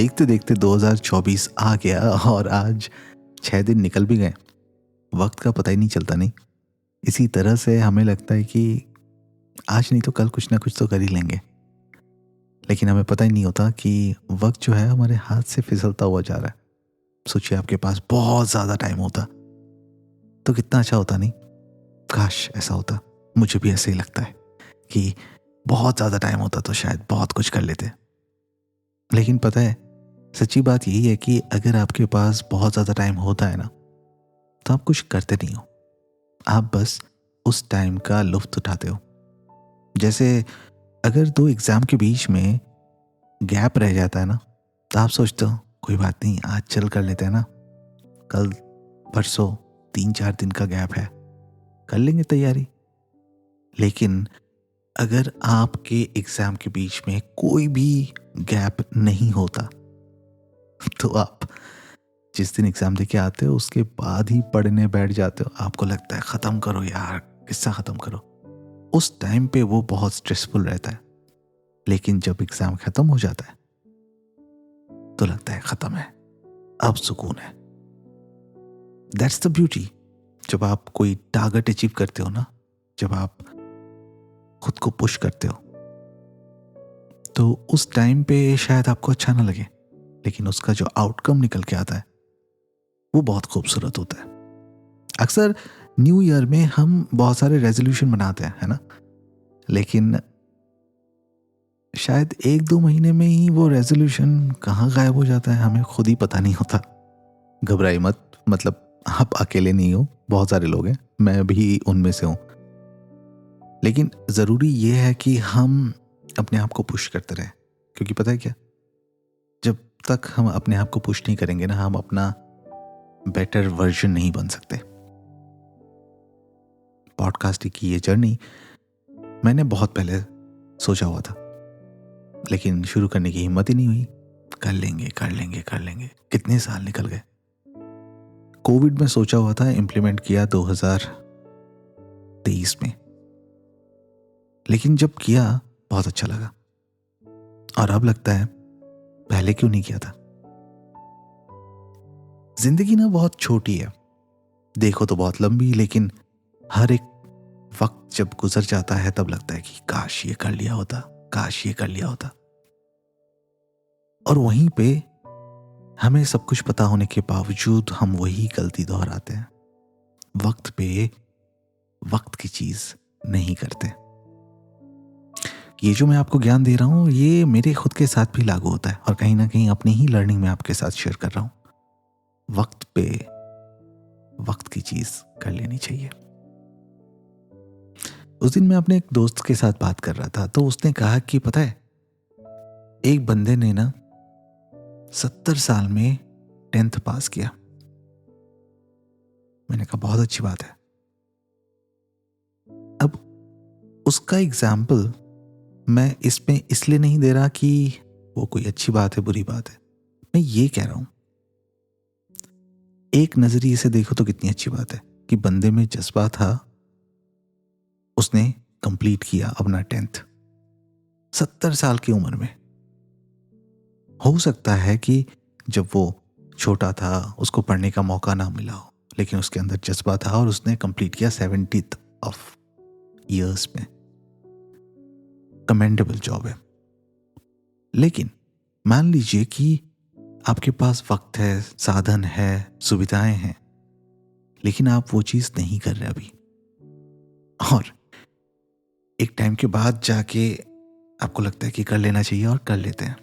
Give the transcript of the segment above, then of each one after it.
देखते देखते 2024 आ गया और आज 6 दिन निकल भी गए। वक्त का पता ही नहीं चलता नहीं। इसी तरह से हमें लगता है कि आज नहीं तो कल कुछ ना कुछ तो कर ही लेंगे, लेकिन हमें पता ही नहीं होता कि वक्त जो है हमारे हाथ से फिसलता हुआ जा रहा है। सोचिए आपके पास बहुत ज़्यादा टाइम होता तो कितना अच्छा होता नहीं? काश ऐसा होता। मुझे भी ऐसे ही लगता है कि बहुत ज़्यादा टाइम होता तो शायद बहुत कुछ कर लेते। लेकिन पता है, सच्ची बात यही है कि अगर आपके पास बहुत ज़्यादा टाइम होता है ना, तो आप कुछ करते नहीं हो। आप बस उस टाइम का लुत्फ़ उठाते हो। जैसे अगर 2 एग्ज़ाम के बीच में गैप रह जाता है ना, तो आप सोचते हो कोई बात नहीं, आज चल कर लेते हैं ना, कल परसों 3-4 दिन का गैप है, कर लेंगे तैयारी। लेकिन अगर आपके एग्ज़ाम के बीच में कोई भी गैप नहीं होता, तो आप जिस दिन एग्ज़ाम देके आते हो उसके बाद ही पढ़ने बैठ जाते हो। आपको लगता है ख़त्म करो यार, किस्सा ख़त्म करो। उस टाइम पे वो बहुत स्ट्रेसफुल रहता है, लेकिन जब एग्ज़ाम ख़त्म हो जाता है तो लगता है ख़त्म है, अब सुकून है। That's the beauty. जब आप कोई टारगेट अचीव करते हो ना, जब आप खुद को पुश करते हो, तो उस टाइम पे शायद आपको अच्छा ना लगे, लेकिन उसका जो आउटकम निकल के आता है वो बहुत खूबसूरत होता है। अक्सर न्यू ईयर में हम बहुत सारे रेजोल्यूशन बनाते हैं, है ना? लेकिन शायद 1-2 महीने में ही वो रेजोल्यूशन कहाँ गायब हो जाता है, हमें खुद ही पता नहीं होता। घबराइए मत, मतलब आप अकेले नहीं हो, बहुत सारे लोग हैं, मैं भी उनमें से हूँ। लेकिन ज़रूरी ये है कि हम अपने आप को पुश करते रहें, क्योंकि पता है क्या? जब तक हम अपने आप को पुश नहीं करेंगे ना, हम अपना बेटर वर्जन नहीं बन सकते। पॉडकास्टिंग की ये जर्नी मैंने बहुत पहले सोचा हुआ था, लेकिन शुरू करने की हिम्मत ही नहीं हुई। कर लेंगे कर लेंगे कर लेंगे, कितने साल निकल गए। कोविड में सोचा हुआ था, इम्प्लीमेंट किया 2023 में, लेकिन जब किया बहुत अच्छा लगा और अब लगता है पहले क्यों नहीं किया था। जिंदगी ना बहुत छोटी है, देखो तो बहुत लंबी, लेकिन हर एक वक्त जब गुजर जाता है तब लगता है कि काश ये कर लिया होता, काश ये कर लिया होता। और वहीं पे हमें सब कुछ पता होने के बावजूद हम वही गलती दोहराते हैं, वक्त पे वक्त की चीज नहीं करते। ये जो मैं आपको ज्ञान दे रहा हूं, ये मेरे खुद के साथ भी लागू होता है और कहीं ना कहीं अपनी ही लर्निंग में आपके साथ शेयर कर रहा हूं। वक्त पे वक्त की चीज कर लेनी चाहिए। उस दिन मैं अपने एक दोस्त के साथ बात कर रहा था, तो उसने कहा कि पता है, एक बंदे ने ना 70 साल में 10th पास किया। मैंने कहा बहुत अच्छी बात है। अब उसका एग्जाम्पल मैं इसमें इसलिए नहीं दे रहा कि वो कोई अच्छी बात है बुरी बात है, मैं ये कह रहा हूं एक नजरिए से देखो तो कितनी अच्छी बात है कि बंदे में जज्बा था, उसने कंप्लीट किया अपना 10th 70 साल की उम्र में। हो सकता है कि जब वो छोटा था उसको पढ़ने का मौका ना मिला हो, लेकिन उसके अंदर जज्बा था और उसने कंप्लीट किया 70th ऑफ ईयर्स में। कमेंडेबल जॉब है। लेकिन मान लीजिए कि आपके पास वक्त है, साधन है, सुविधाएं हैं, लेकिन आप वो चीज नहीं कर रहे अभी, और एक टाइम के बाद जाके आपको लगता है कि कर लेना चाहिए और कर लेते हैं।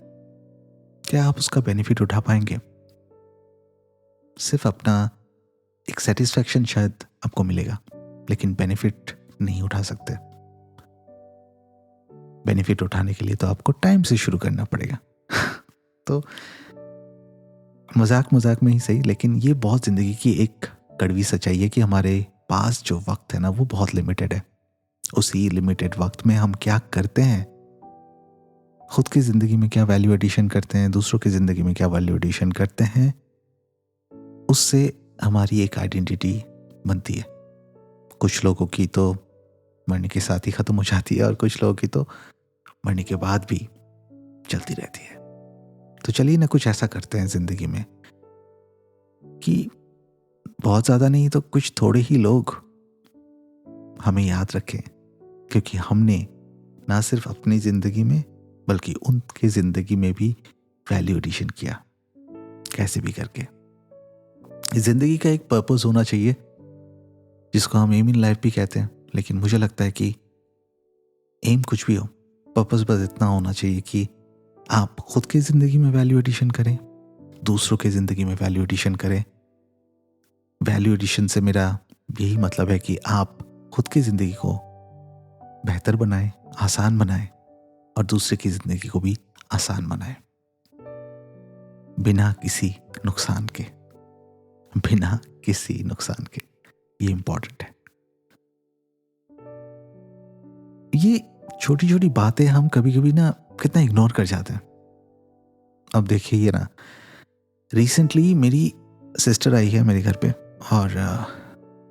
क्या आप उसका बेनिफिट उठा पाएंगे? सिर्फ अपना एक सेटिस्फैक्शन शायद आपको मिलेगा, लेकिन बेनिफिट नहीं उठा सकते। बेनिफिट उठाने के लिए तो आपको टाइम से शुरू करना पड़ेगा। तो मजाक मजाक में ही सही, लेकिन ये बहुत जिंदगी की एक कड़वी सच्चाई है कि हमारे पास जो वक्त है ना वो बहुत लिमिटेड है। उसी लिमिटेड वक्त में हम क्या करते हैं, खुद की जिंदगी में क्या वैल्यू एडिशन करते हैं, दूसरों की जिंदगी में क्या वैल्यू एडिशन करते हैं, उससे हमारी एक आइडेंटिटी बनती है। कुछ लोगों की तो मरने के साथ ही खत्म हो जाती है और कुछ लोगों की तो मरने के बाद भी चलती रहती है। तो चलिए ना कुछ ऐसा करते हैं ज़िंदगी में कि बहुत ज़्यादा नहीं तो कुछ थोड़े ही लोग हमें याद रखें, क्योंकि हमने ना सिर्फ अपनी ज़िंदगी में बल्कि उनकी ज़िंदगी में भी वैल्यू एडिशन किया, कैसे भी करके। ज़िंदगी का एक पर्पस होना चाहिए जिसको हम एम इन लाइफ भी कहते हैं, लेकिन मुझे लगता है कि एम कुछ भी हो, पर्पस बस इतना होना चाहिए कि आप खुद की ज़िंदगी में वैल्यू एडिशन करें, दूसरों की ज़िंदगी में वैल्यू एडिशन करें। वैल्यू एडिशन से मेरा यही मतलब है कि आप खुद की ज़िंदगी को बेहतर बनाएं, आसान बनाएं और दूसरे की ज़िंदगी को भी आसान बनाएं, बिना किसी नुकसान के, बिना किसी नुकसान के। ये इंपॉर्टेंट है। ये छोटी छोटी बातें हम कभी कभी ना कितना इग्नोर कर जाते हैं। अब देखिए ये ना, रिसेंटली मेरी सिस्टर आई है मेरे घर पे और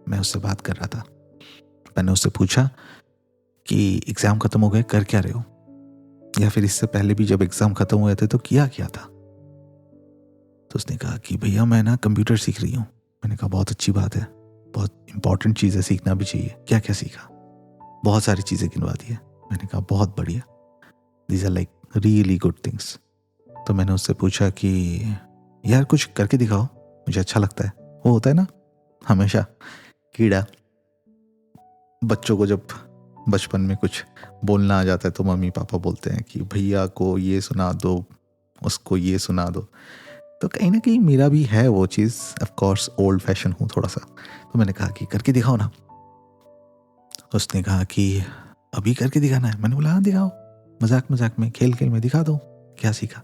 मैं उससे बात कर रहा था। मैंने उससे पूछा कि एग्ज़ाम ख़त्म हो गए, कर क्या रहे हो, या फिर इससे पहले भी जब एग्ज़ाम ख़त्म हुए थे तो किया क्या था। तो उसने कहा कि भैया मैं ना कंप्यूटर सीख रही हूँ। मैंने कहा बहुत अच्छी बात है, बहुत इंपॉर्टेंट चीज़ है, सीखना भी चाहिए। क्या क्या सीखा? बहुत सारी चीज़ें गिनवा दी है। मैंने कहा बहुत बढ़िया, these are like really good things. तो मैंने उससे पूछा कि यार कुछ करके दिखाओ, मुझे अच्छा लगता है। वो होता है ना हमेशा कीड़ा, बच्चों को जब बचपन में कुछ बोलना आ जाता है तो मम्मी पापा बोलते हैं कि भैया को ये सुना दो, उसको ये सुना दो। तो कहीं ना कहीं मेरा भी है वो चीज़। ऑफ कोर्स ओल्ड फैशन हूँ थोड़ा सा। तो मैंने कहा कि करके दिखाओ ना। उसने कहा कि अभी करके दिखाना है। मैंने बोला हाँ दिखाओ, मजाक मजाक में, खेल खेल में दिखा दो क्या सीखा।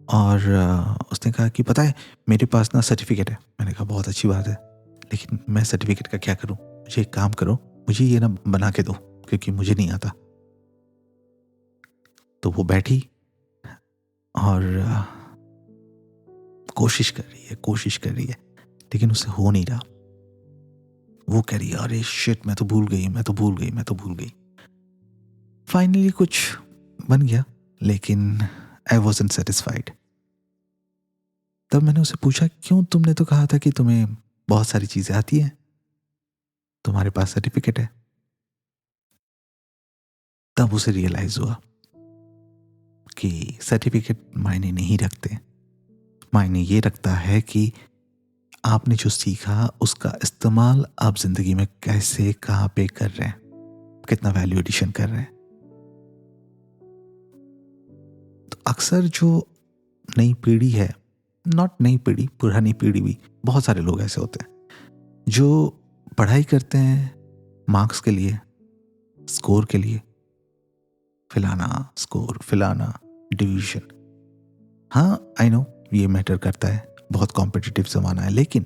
और उसने कहा कि पता है मेरे पास ना सर्टिफिकेट है। मैंने कहा बहुत अच्छी बात है, लेकिन मैं सर्टिफिकेट का क्या करूं? मुझे एक काम करो, मुझे ये ना बना के दो, क्योंकि मुझे नहीं आता। तो वो बैठी और कोशिश कर रही है, लेकिन उससे हो नहीं रहा। वो कह रही है अरे शिट, मैं तो भूल गई। फाइनली कुछ बन गया, लेकिन आई वॉजंट सेटिस्फाइड। तब मैंने उसे पूछा क्यों, तुमने तो कहा था कि तुम्हें बहुत सारी चीजें आती हैं, तुम्हारे पास सर्टिफिकेट है। तब उसे रियलाइज हुआ कि सर्टिफिकेट मायने नहीं रखते। मायने ये रखता है कि आपने जो सीखा उसका इस्तेमाल आप जिंदगी में कैसे, कहाँ पे कर रहे हैं, कितना वैल्यू एडिशन कर रहे हैं। तो अक्सर जो नई पीढ़ी है, नॉट नई पीढ़ी, पुरानी पीढ़ी भी, बहुत सारे लोग ऐसे होते हैं जो पढ़ाई करते हैं मार्क्स के लिए, स्कोर के लिए, फिलाना डिवीजन। हाँ आई नो ये मैटर करता है, बहुत कॉम्पिटिटिव जमाना है, लेकिन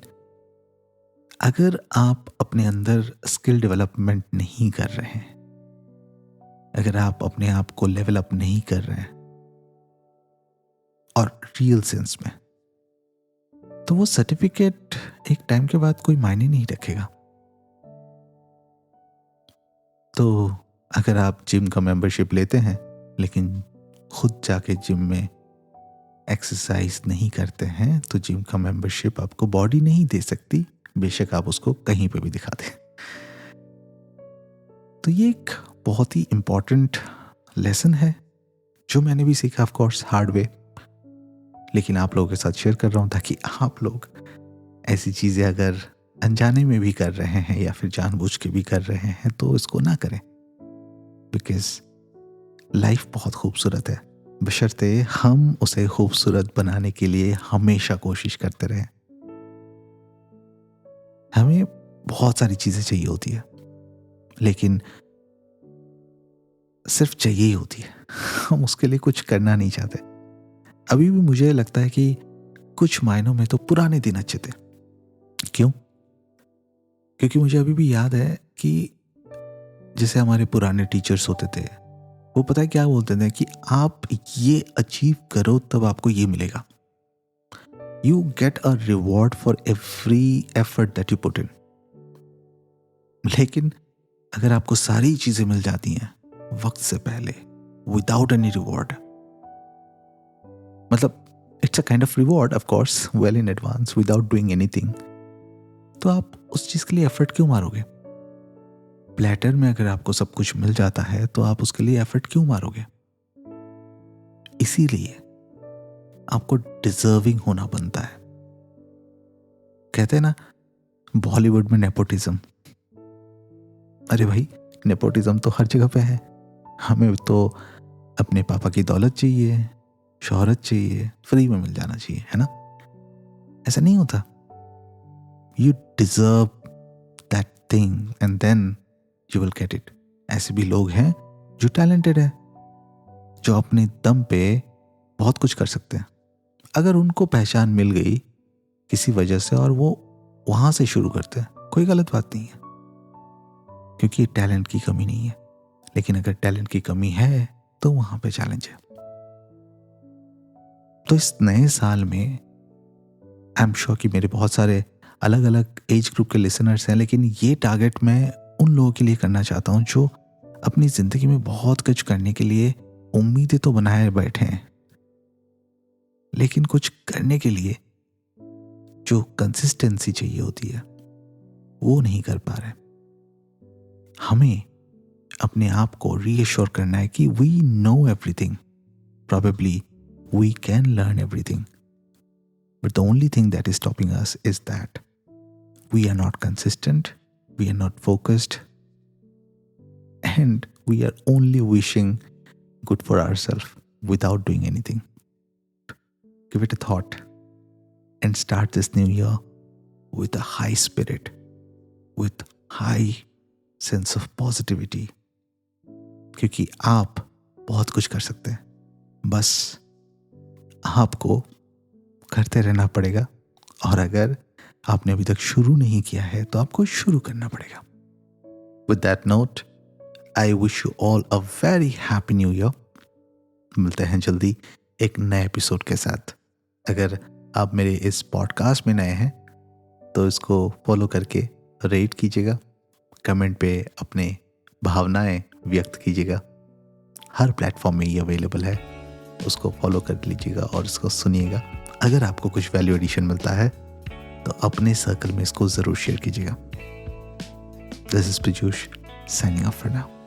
अगर आप अपने अंदर स्किल डेवलपमेंट नहीं कर रहे हैं, अगर आप अपने आप को लेवल अप नहीं कर रहे हैं और रियल सेंस में, तो वो सर्टिफिकेट एक टाइम के बाद कोई मायने नहीं रखेगा। तो अगर आप जिम का मेंबरशिप लेते हैं लेकिन खुद जाके जिम में एक्सरसाइज नहीं करते हैं, तो जिम का मेंबरशिप आपको बॉडी नहीं दे सकती, बेशक आप उसको कहीं पे भी दिखा दें। तो ये एक बहुत ही इम्पॉर्टेंट लेसन है जो मैंने भी सीखा, ऑफ कोर्स हार्ड वे, लेकिन आप लोगों के साथ शेयर कर रहा हूँ ताकि आप लोग ऐसी चीज़ें अगर अनजाने में भी कर रहे हैं या फिर जानबूझ के भी कर रहे हैं तो इसको ना करें, बिकॉज लाइफ बहुत खूबसूरत है, बशर्ते हम उसे खूबसूरत बनाने के लिए हमेशा कोशिश करते रहें। हमें बहुत सारी चीज़ें चाहिए होती है, लेकिन सिर्फ चाहिए ही होती है, हम उसके लिए कुछ करना नहीं चाहते। अभी भी मुझे लगता है कि कुछ मायनों में तो पुराने दिन अच्छे थे। क्यों? क्योंकि मुझे अभी भी याद है कि जैसे हमारे पुराने टीचर्स होते थे, वो पता है क्या बोलते थे कि आप ये अचीव करो तब आपको ये मिलेगा, you get a reward for every effort that you put in. लेकिन अगर आपको सारी चीजें मिल जाती हैं वक्त से पहले, विदाउट एनी रिवॉर्ड, मतलब it's a kind of reward of course, well in advance, without doing anything, तो आप उस चीज़ के लिए एफर्ट क्यों मारोगे? प्लेटर में अगर आपको सब कुछ मिल जाता है तो आप उसके लिए एफर्ट क्यों मारोगे? इसीलिए आपको डिजर्विंग होना बनता है। कहते हैं ना बॉलीवुड में नेपोटिज्म, अरे भाई नेपोटिज्म तो हर जगह पे है। हमें तो अपने पापा की दौलत चाहिए, शोहरत चाहिए, फ्री में मिल जाना चाहिए, है ना? ऐसा नहीं होता। You deserve that thing and then you will get it. ऐसे भी लोग हैं जो टैलेंटेड है, जो अपने दम पे बहुत कुछ कर सकते हैं। अगर उनको पहचान मिल गई किसी वजह से और वो वहां से शुरू करते हैं, कोई गलत बात नहीं है, क्योंकि टैलेंट की कमी नहीं है। लेकिन अगर टैलेंट की कमी है तो वहां पे चैलेंज है। तो इस नए साल में आई एम श्योर कि मेरे बहुत सारे अलग अलग एज ग्रुप के लिसनर्स हैं, लेकिन ये टारगेट मैं उन लोगों के लिए करना चाहता हूं जो अपनी जिंदगी में बहुत कुछ करने के लिए उम्मीदें तो बनाए बैठे हैं, लेकिन कुछ करने के लिए जो कंसिस्टेंसी चाहिए होती है वो नहीं कर पा रहे। हमें अपने आप को रीअश्योर करना है कि we know everything, probably we can learn everything, but the only thing that is stopping us is that we are not consistent, we are not focused, and we are only wishing good for ourselves without doing anything. Give it a thought and start this new year with a high spirit, with high sense of positivity, क्योंकि आप बहुत कुछ कर सकते हैं, बस आपको करते रहना पड़ेगा। और अगर आपने अभी तक शुरू नहीं किया है तो आपको शुरू करना पड़ेगा। With that note I wish you all a very happy new year. मिलते हैं जल्दी एक नए एपिसोड के साथ। अगर आप मेरे इस पॉडकास्ट में नए हैं तो इसको फॉलो करके रेट कीजिएगा, कमेंट पे अपने भावनाएं व्यक्त कीजिएगा। हर प्लेटफॉर्म में ये अवेलेबल है, उसको फॉलो कर लीजिएगा और इसको सुनिएगा। अगर आपको कुछ वैल्यू एडिशन मिलता है तो अपने सर्कल में इसको ज़रूर शेयर कीजिएगा। This is Piyush signing off for now.